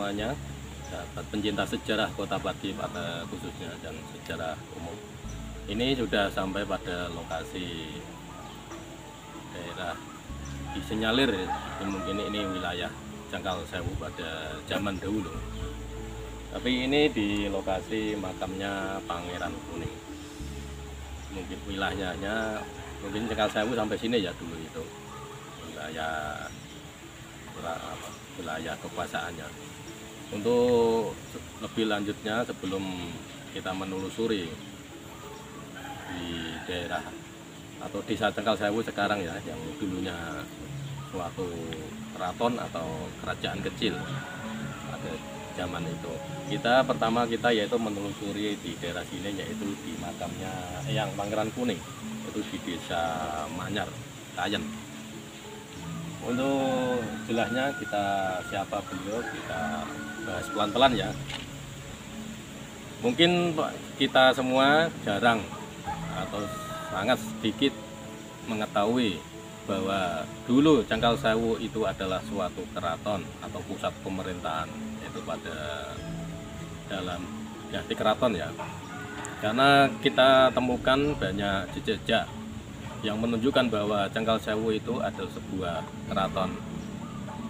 semuanya, sahabat pencinta sejarah Kota Pati pada khususnya dan sejarah umum. Ini sudah sampai pada lokasi daerah disinyalir, mungkin ini wilayah Cangkal Sewu pada zaman dahulu. Tapi ini di lokasi makamnya Pangeran Kuning. Mungkin wilayahnya mungkin Cangkal Sewu sampai sini ya dulu itu wilayah kekuasaannya. Untuk lebih lanjutnya sebelum kita menelusuri di daerah atau desa Cangkal Sewu sekarang ya, yang dulunya suatu keraton atau kerajaan kecil pada zaman itu, pertama kita yaitu menelusuri di daerah sini, yaitu di makamnya Eyang Pangeran Kuning, itu di desa Manyar Kayen. Untuk jelasnya siapa beliau kita bahas pelan-pelan ya. Mungkin kita semua jarang atau sangat sedikit mengetahui bahwa dulu Cangkal Sewu itu adalah suatu keraton atau pusat pemerintahan, yaitu pada dalam di keraton ya. Karena kita temukan banyak jejak yang menunjukkan bahwa Cangkal Sewu itu adalah sebuah keraton.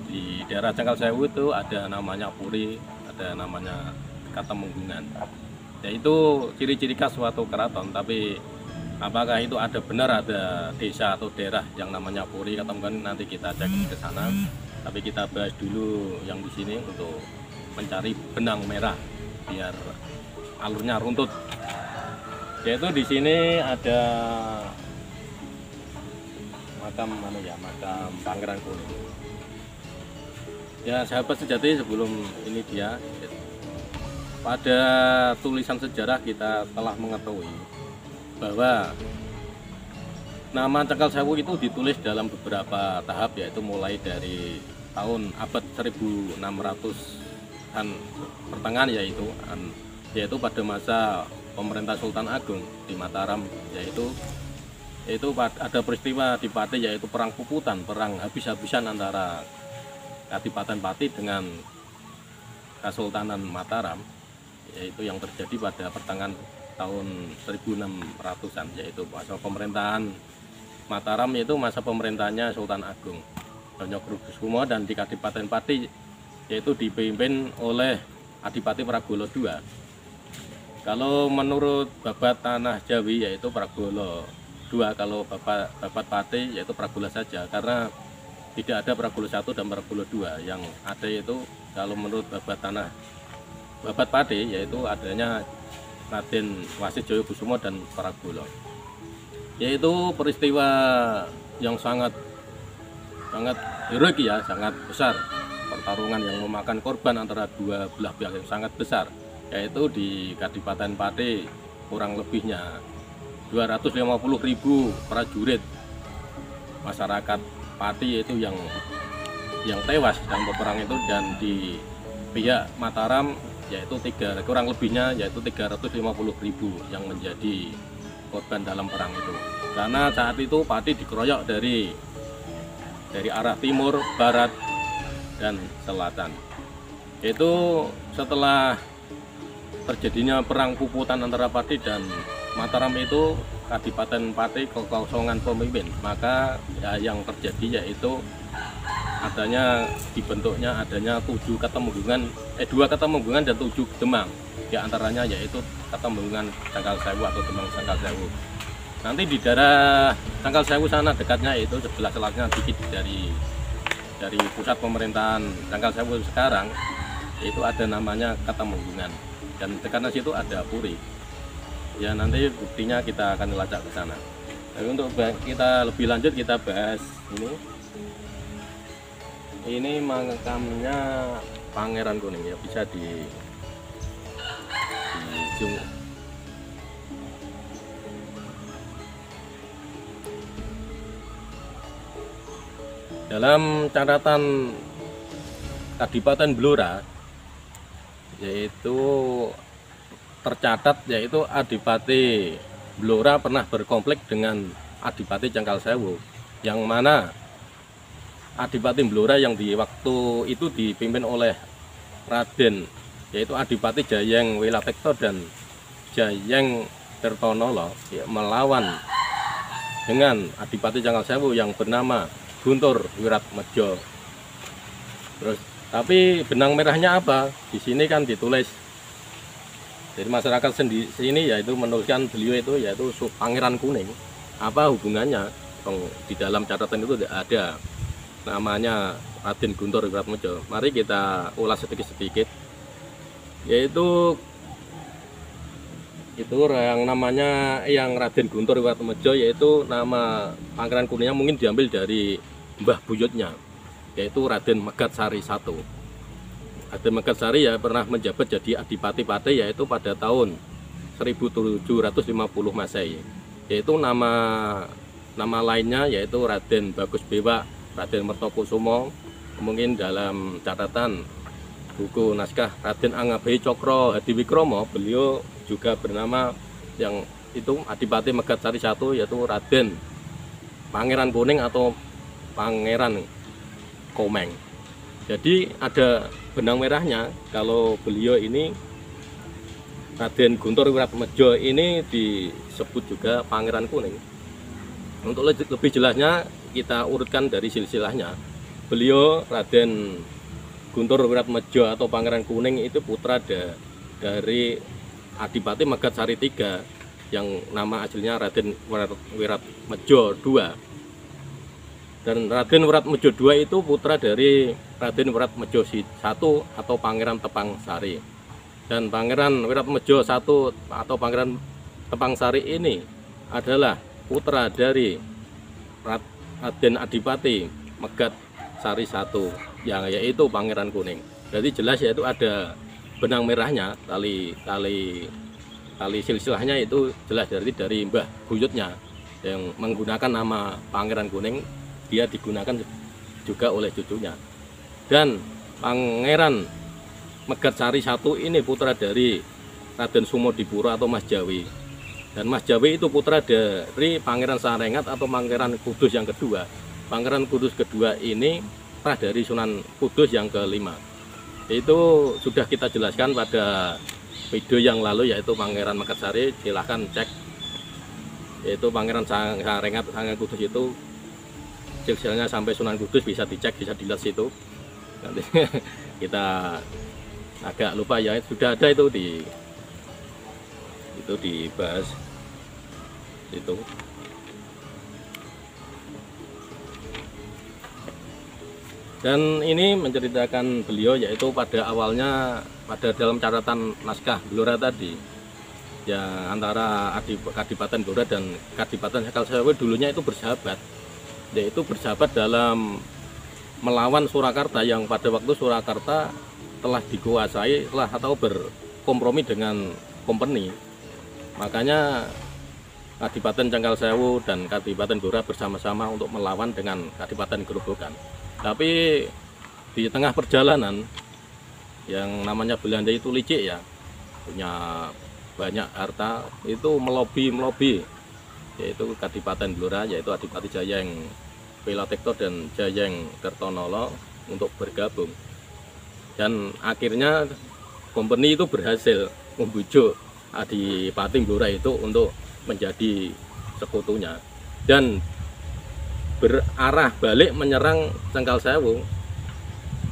Di daerah Cangkal Sewu itu ada namanya Puri, ada namanya Katemenggungan. Yaitu ciri-ciri khas suatu keraton. Tapi apakah itu benar ada desa atau daerah yang namanya Puri Katemenggungan, nanti kita cek ke sana. Tapi kita bahas dulu yang di sini untuk mencari benang merah biar alurnya runtut. Yaitu di sini ada makam Pangeran Kuning. Ya sahabat sejati, sebelum ini dia pada tulisan sejarah kita telah mengetahui bahwa nama Cangkal Sewu itu ditulis dalam beberapa tahap, yaitu mulai dari tahun abad 1600-an pertengahan, yaitu pada masa pemerintah Sultan Agung di Mataram, yaitu ada peristiwa di Pati, yaitu perang puputan, perang habis-habisan antara Kadipaten Pati dengan Kesultanan Mataram, yaitu yang terjadi pada pertengahan tahun 1600-an, yaitu masa pemerintahan Mataram, yaitu masa pemerintahannya Sultan Agung Donya-Kusumo, dan di Kadipaten Pati yaitu dipimpin oleh Adipati Pragolo II. Kalau menurut Babat Tanah Jawi yaitu Pragolo II, kalau Babat Pati yaitu Pragola saja, karena tidak ada Pragolo I dan Pragolo II. Yang ada yaitu kalau menurut Babat Pati yaitu adanya Raden Wasit Joyokusumo dan Pragolo. Yaitu peristiwa yang sangat heroik ya, sangat besar, pertarungan yang memakan korban antara dua belah pihak yang sangat besar, yaitu di Kadipaten Pati kurang lebihnya 250.000 prajurit masyarakat Pati yaitu yang tewas dalam peperangan itu, dan di pihak Mataram yaitu kurang lebihnya yaitu 350.000 yang menjadi korban dalam perang itu. Karena saat itu Pati dikeroyok dari arah timur, barat, dan selatan. Itu setelah terjadinya perang puputan antara Pati dan Mataram itu, Kadipaten Pati kekosongan pemimpin, maka ya, yang terjadi yaitu dibentuknya 2 Katemenggungan dan 7 Demang. Di antaranya yaitu Katemenggungan Cangkal Sewu atau Demang Cangkal Sewu. Nanti di daerah Cangkal Sewu sana dekatnya itu sebelah selatnya dikit dari pusat pemerintahan Cangkal Sewu sekarang, itu ada namanya Katemenggungan, dan dekatnya situ ada Puri. Ya nanti buktinya kita akan lacak ke sana. Tapi untuk kita lebih lanjut kita bahas ini makamnya Pangeran Kuning ya, bisa di zoom. Dalam catatan Kadipaten Blora yaitu tercatat yaitu Adipati Blora pernah berkonflik dengan Adipati Cangkal Sewu, yang mana Adipati Blora yang di waktu itu dipimpin oleh Raden yaitu Adipati Jayeng Wilatekto dan Jayeng Tirtonolo ya, melawan dengan Adipati Cangkalsewu yang bernama Guntur Wiratmejo. Terus tapi benang merahnya apa? Di sini kan ditulis dari masyarakat sini yaitu menuliskan beliau itu yaitu Pangeran Kuning. Apa hubungannya? Di dalam catatan itu ada namanya Raden Guntur Wiratmejo. Mari kita ulas sedikit-sedikit. Yaitu yang namanya Raden Guntur Wiratmejo yaitu nama Pangeran Kuningnya mungkin diambil dari mbah buyutnya yaitu Raden Megatsari I. Raden Megatsari ya pernah menjabat jadi Adipati Pate yaitu pada tahun 1750 Masehi. Yaitu nama lainnya yaitu Raden Bagus Bewa, Raden Mertokusumo. Mungkin dalam catatan buku naskah Raden Anggabehi Cokro Hadiwikromo beliau juga bernama yang itu Adipati Megatsari I yaitu Raden Pangeran Kuning atau Pangeran Komeng. Jadi ada benang merahnya kalau beliau ini Raden Guntur Wiratmejo ini disebut juga Pangeran Kuning. Untuk lebih jelasnya kita urutkan dari silsilahnya. Beliau Raden Guntur Wiratmejo atau Pangeran Kuning itu putra dari Adipati Megatsari III yang nama aslinya Raden Wiratmejo II. Dan Raden Wiratmejo II itu putra dari Raden Wiratmejo I atau Pangeran Tepang Sari. Dan Pangeran Wiratmejo I atau Pangeran Tepang Sari ini adalah putra dari Raden Adipati Megatsari I yang yaitu Pangeran Kuning. Jadi jelas yaitu ada benang merahnya, tali silsilahnya itu jelas dari mbah buyutnya yang menggunakan nama Pangeran Kuning, dia digunakan juga oleh cucunya. Dan Pangeran Megatsari I ini putra dari Raden Sumodipuro atau Mas Jawi. Dan Mas Jawi itu putra dari Pangeran Sarengat atau Pangeran Kudus yang kedua. Pangeran Kudus kedua ini dari Sunan Kudus yang kelima. Itu sudah kita jelaskan pada video yang lalu yaitu Pangeran Megatsari, silahkan cek. Yaitu Pangeran Sarengat, Pangeran Kudus itu silsilahnya sampai Sunan Kudus bisa dicek, bisa dilihat situ. Nanti kita agak lupa ya, sudah ada itu dibahas itu. Dan ini menceritakan beliau yaitu pada awalnya dalam catatan naskah Blora tadi yang antara Kadipaten Blora dan Kadipaten Cangkalsewu dulunya itu bersahabat, yaitu bersahabat dalam melawan Surakarta yang pada waktu Surakarta telah dikuasai atau berkompromi dengan company. Makanya Kadipaten Cangkalsewu dan Kadipaten Blora bersama-sama untuk melawan dengan Kadipaten Grobogan. Tapi di tengah perjalanan yang namanya Belanda itu licik ya, punya banyak harta, itu melobi yaitu Kadipaten Blora yaitu Adipati Jayeng Wilatekto dan Jayeng Tirtonolo untuk bergabung. Dan akhirnya company itu berhasil membujuk Adipati Blora itu untuk menjadi sekutunya dan berarah balik menyerang Cangkalsewu.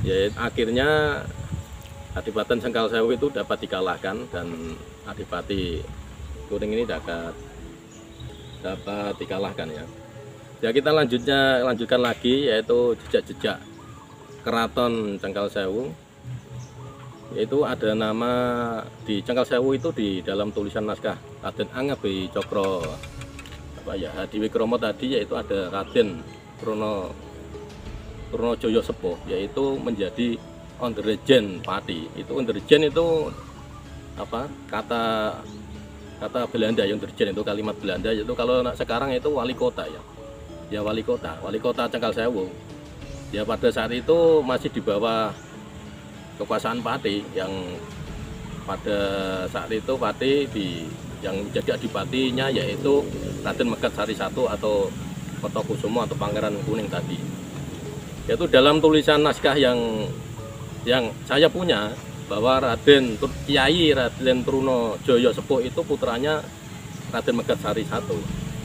Ya, akhirnya Kadipaten Cangkalsewu itu dapat dikalahkan dan Adipati Kuning ini dapat dikalahkan ya. Ya kita lanjutkan lagi yaitu jejak-jejak Keraton Cangkalsewu. Yaitu ada nama di Cangkalsewu itu di dalam tulisan naskah Raden Anggabehi Cokro Hadiwikromo tadi yaitu ada Raden Trunojoyo Sepuh yaitu menjadi Onderjen Pati. Itu Onderjen itu apa kata Belanda ya, Onderjen itu kalimat Belanda, yaitu kalau sekarang itu wali kota ya wali kota Cangkalsewu ya. Pada saat itu masih di bawah kekuasaan Pati yang pada saat itu Pati yang menjadi adipatinya yaitu Raden Megatsari I atau Mertokusumo atau Pangeran Kuning tadi. Yaitu dalam tulisan naskah yang yang saya punya bahwa Kiai Raden Trunojoyo Sepuh itu putranya Raden Megarsari I.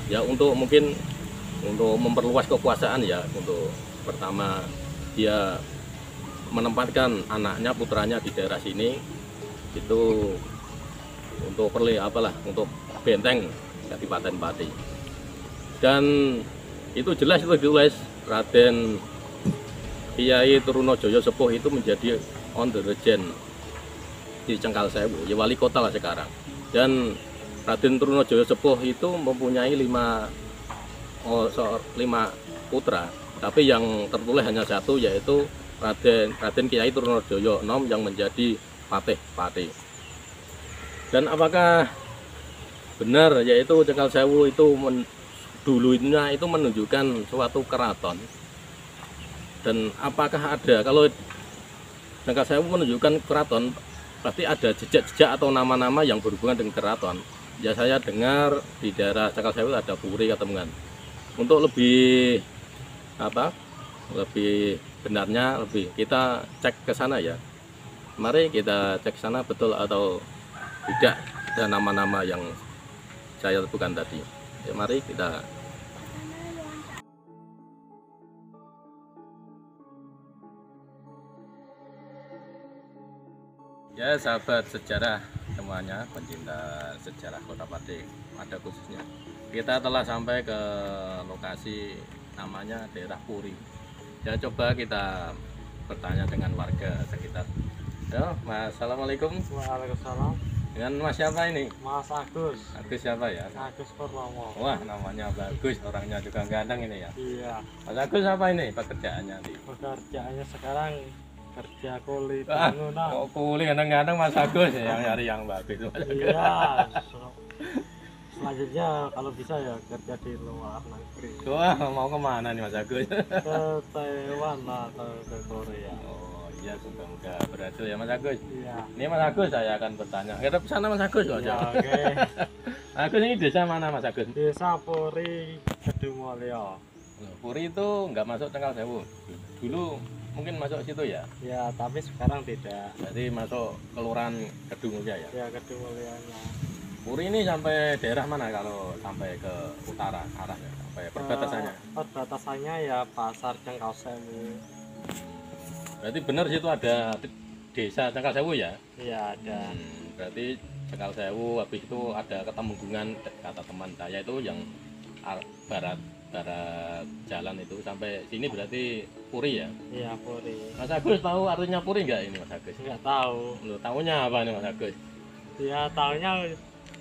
Ya untuk mungkin untuk memperluas kekuasaan ya, untuk pertama dia menempatkan anaknya putranya di daerah sini itu untuk untuk benteng Kadipaten Pati. Dan itu jelas itu ditulis Raden Kiai Trunojoyo Sepuh itu menjadi on the regent di Cengkalsèwu, ya wali kota lah sekarang. Dan Raden Trunojoyo Sepuh itu mempunyai 5 putra, tapi yang tertulis hanya satu, yaitu Raden Kiai Trunojoyo Enom yang menjadi patih Pati. Dan apakah benar yaitu Cengkalsèwu itu dulunya itu menunjukkan suatu keraton? Dan apakah ada, kalau Cengkalsèwu menunjukkan keraton, pasti ada jejak-jejak atau nama-nama yang berhubungan dengan keraton. Ya saya dengar di daerah Cengkalsèwu ada puri ketemuan. Untuk lebih lebih benarnya, kita cek ke sana ya. Mari kita cek ke sana betul atau tidak ada nama-nama yang saya tentukan tadi. Ya, mari kita. Ya sahabat sejarah semuanya, pencinta sejarah Kota Pati ada khususnya, kita telah sampai ke lokasi namanya daerah Puri. Ya coba kita bertanya dengan warga sekitar. Ya, Mas, assalamualaikum. Waalaikumsalam. Dengan Mas siapa ini? Mas Agus. Agus siapa ya? Agus Purnomo. Wah, namanya bagus, orangnya juga ganteng ini ya. Iya. Mas Agus apa ini pekerjaannya nih? Pekerjaannya sekarang kerja kuli bangunan. Kok kuli ganteng-ganteng Mas Agus yang nyari yang bagus. Iya. Selanjutnya kalau bisa ya kerja di luar negeri. Wah, mau kemana nih Mas Agus? Ke Taiwan atau ke Korea. Oh iya, semoga berhasil ya Mas Agus. Iya. Ini Mas Agus saya akan bertanya. Kita ke sana Mas Agus loh. Ya, oke. Agus ini desa mana Mas Agus? Desa Puri, Kedungmulyo. Puri itu nggak masuk Cengkalsèwu. Dulu mungkin masuk situ ya. Ya, tapi sekarang tidak. Jadi masuk kelurahan Kedungmulyo ya. Ya, Kedungmulyonya. Puri ini sampai daerah mana kalau sampai ke utara arahnya, sampai perbatasannya? Perbatasannya ya Pasar Cengkalsèwu. Berarti benar situ ada desa Cengkalsèwu ya? Iya, ada. Berarti Cengkalsèwu, habis itu ada Ketemunggungan, kata teman saya itu yang barat jalan itu sampai sini berarti Puri ya? Iya, Puri. Mas Agus tahu artinya Puri nggak ini Mas Agus? Nggak tahu. Lo tahunya apa nih Mas Agus? Ya tahunya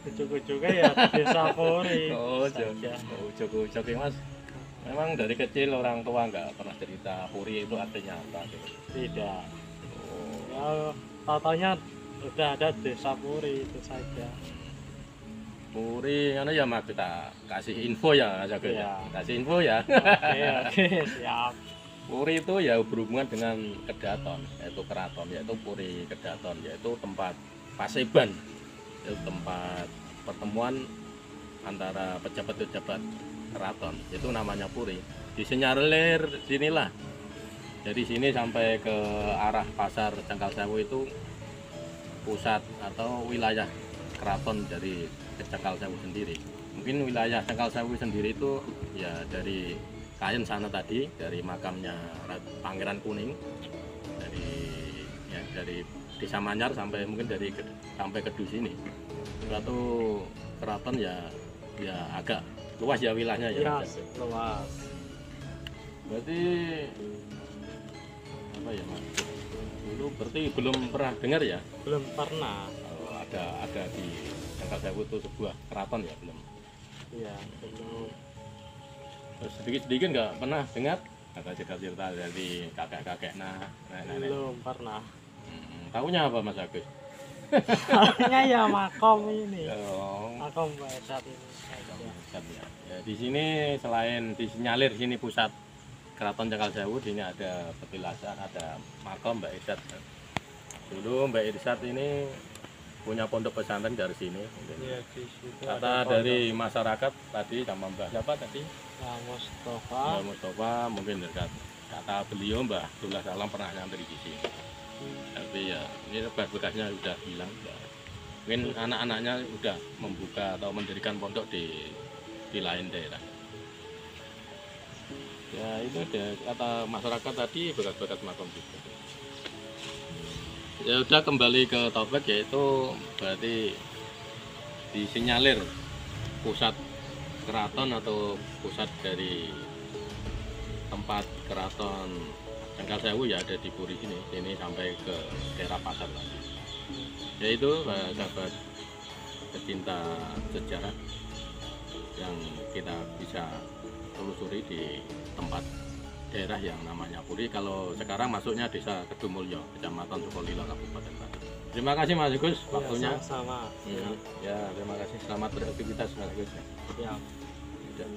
ujuk-ujuknya ya desa Puri. Oh, saja. ujuk-ujuk Mas. Memang dari kecil orang tua nggak pernah cerita Puri itu artinya apa gitu? Tidak. Oh. Ya tahunya udah ada desa Puri itu saja. Puri, ya Mas, kita kasih info ya Mas Agus. Iya. Kasih info ya. Oke, siap. Puri itu ya berhubungan dengan Kedaton, yaitu keraton, yaitu Puri Kedaton, yaitu tempat paseban, yaitu tempat pertemuan antara pejabat-pejabat keraton, itu namanya Puri. Disinyalir sinilah, jadi sini sampai ke arah pasar Cengkalsèwu itu pusat atau wilayah keraton dari Cengkalsèwu sendiri. Mungkin wilayah Cengkalsèwu sendiri itu ya dari Kayen sana tadi, dari makamnya Pangeran Kuning, dari Desa Manyar sampai mungkin sampai ke sini. Suatu keraton ya agak luas ya wilayahnya ya. Ya, luas. Berarti apa ya Mas? Dulu berarti belum pernah dengar ya? Belum pernah. Kalau ada di Cengkalsèwu itu sebuah keraton ya belum? Iya, belum. Terus sedikit-sedikit nggak pernah dengar ada cerita-cerita dari kakek-kakek nenek? Belum pernah. Tahunya apa Mas Agus? Tahunya ya makom ini. Oh, Makom saat ini saja. pusat ya. Ya, di sini selain disinyalir sini pusat Keraton Cengkalsèwu, di sini ada petilasan, ada makam Mbak Irsat. Dulu Mbak Irsat ini punya pondok pesantren dari sini. Iya, di situ Kata ada dari masyarakat tadi sama Mbah siapa tadi? Mbah Mustafa. Mbah Mustafa mungkin dekat. Kata beliau Mbah Abdullah Salam pernah nyantri di sini. Tapi ya ini bekasnya sudah hilang ya. Mungkin anak-anaknya sudah membuka atau mendirikan pondok di lain daerah. Ya itu ada kata masyarakat tadi bekas-bekas makam juga. Ya udah kembali ke topik, yaitu berarti disinyalir pusat keraton atau pusat dari tempat keraton Cengkal Sewu ya ada di Puri sini sampai ke daerah pasar tadi. Yaitu sahabat pecinta sejarah yang kita bisa telusuri di tempat daerah yang namanya Puri. Kalau sekarang masuknya Desa Kedumulyo, Kecamatan Sukolilo, Kabupaten Batang. Terima kasih Mas Gus waktunya. Ya, sama-sama. Ya, terima kasih. Selamat beraktivitas Mas Gus. Ya. Ya.